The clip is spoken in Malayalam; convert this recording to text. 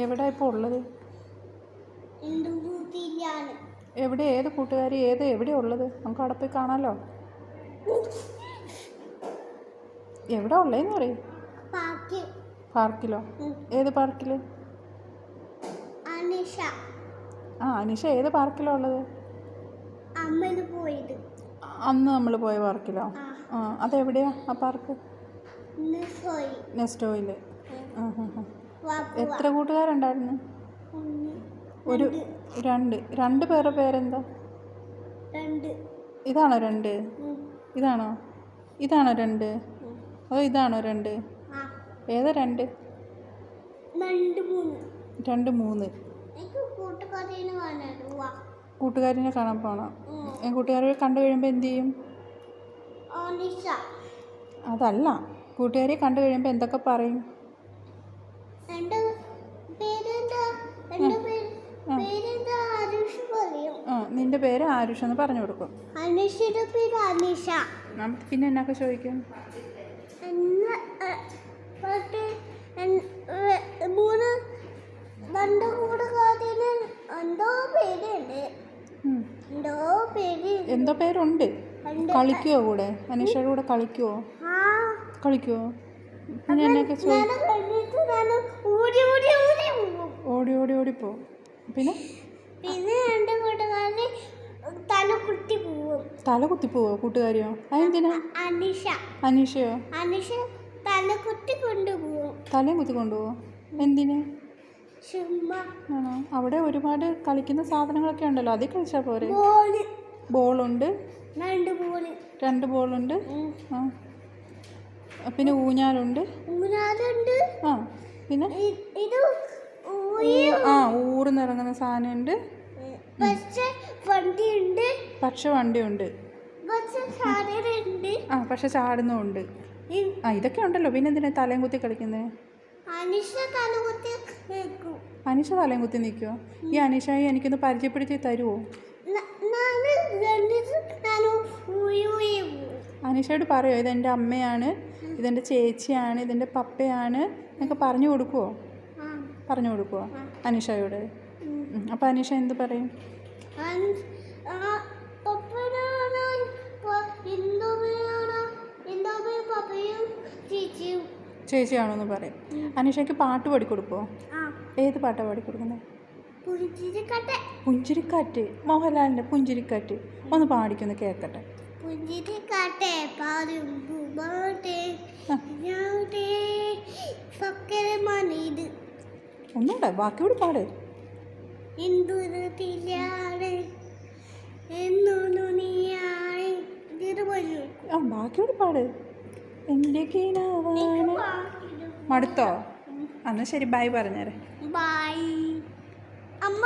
എവിടെ ഇപ്പോൾ ഉള്ളത്? എവിടെ? ഏത് കൂട്ടുകാരി? എവിടെയാണ് ഉള്ളത്? നമുക്ക് അവിടെ പോയി കാണാമല്ലോ. എവിടെ ഉള്ളതെന്ന് പറയും. പാർക്കിലോ? ഏത് പാർക്കിൽ? അനിഷ ഏത് പാർക്കിലാണ് ഉള്ളത്? അന്ന് നമ്മൾ പോയ പാർക്കിലോ? അതെവിടെയാ ആ പാർക്ക്? നെസ്റ്റോയിൽ. എത്ര കൂട്ടുകാരുണ്ടായിരുന്നു? രണ്ട് പേരുടെ പേരെന്താ? ഇതാണോ 2? ഇതാണോ 2? അതോ ഇതാണോ 2? ഏതാ 2? 2, 3. കൂട്ടുകാരിനെ കാണാൻ പോകണം. കൂട്ടുകാരെ കണ്ടു കഴിയുമ്പോൾ എന്ത് ചെയ്യും? അതല്ല, കൂട്ടുകാരെ കണ്ടു കഴിയുമ്പോൾ എന്തൊക്കെ പറയും? നിന്റെ പേര് ആരുഷ് എന്ന് പറഞ്ഞു കൊടുക്കും. പിന്നെ എന്നൊക്കെ ചോദിക്കും? എന്തോ പേരുണ്ട്. കളിക്കുവോ കൂടെ? അനീഷയുടെ കൂടെ കളിക്കുവോ? പിന്നെ എന്നൊക്കെ ചോദിക്കും? ഓടിപ്പോ. പിന്നെ തല കുത്തി പോവോ കൂട്ടുകാരിയോ? അതെന്തിനാ? അനീഷയോ? തലയും കുത്തി കൊണ്ടുപോവോ? എന്തിന്? ആണോ? അവിടെ ഒരുപാട് കളിക്കുന്ന സാധനങ്ങളൊക്കെ ഉണ്ടല്ലോ, അതിൽ കളിച്ചാൽ പോരെ? ബോളുണ്ട്, 2 ബോളുണ്ട്. പിന്നെ ഊഞ്ഞാലുണ്ട്. പിന്നെ ഊർന്നിറങ്ങുന്ന സാധനമുണ്ട്. പക്ഷെ വണ്ടിയുണ്ട്. പക്ഷെ ചാടുന്നുണ്ട്. ഇതൊക്കെ ഉണ്ടല്ലോ. പിന്നെ എന്തിനാ തലയും കുത്തി കളിക്കുന്നത്? അനീഷ തലയും കുത്തി നിൽക്കുമോ? ഈ അനീഷയെ എനിക്കൊന്ന് പരിചയപ്പെടുത്തി തരുമോ? അനീഷയോട് പറയുമോ ഇതെൻ്റെ അമ്മയാണ്, ഇതെൻ്റെ ചേച്ചിയാണ്, ഇതെൻ്റെ പപ്പയാണ് എന്നൊക്കെ പറഞ്ഞു കൊടുക്കുമോ? അനീഷയോട്? അപ്പം അനീഷ എന്ത് പറയും? ചേച്ചിയാണോ എന്ന് പറയും. അനീഷയ്ക്ക് പാട്ട് പാടിക്കൊടുക്കുമോ? ഏത് പാട്ടാണ് പാടിക്കൊടുക്കുന്നത്? പുഞ്ചിരിക്കാറ്റ്. മോഹൻലാലിൻ്റെ പുഞ്ചിരിക്കാറ്റ് ഒന്ന് പാടിക്കൊന്ന് കേൾക്കട്ടെ. ഒന്നുകൂടെ ബാക്കിയോട് പാട്. ബാക്കിയോട് പാട്. എൻ്റെ കിനാവാണ്. മടുത്തോ? എന്നാൽ ശരി, ബൈ പറഞ്ഞേരെ.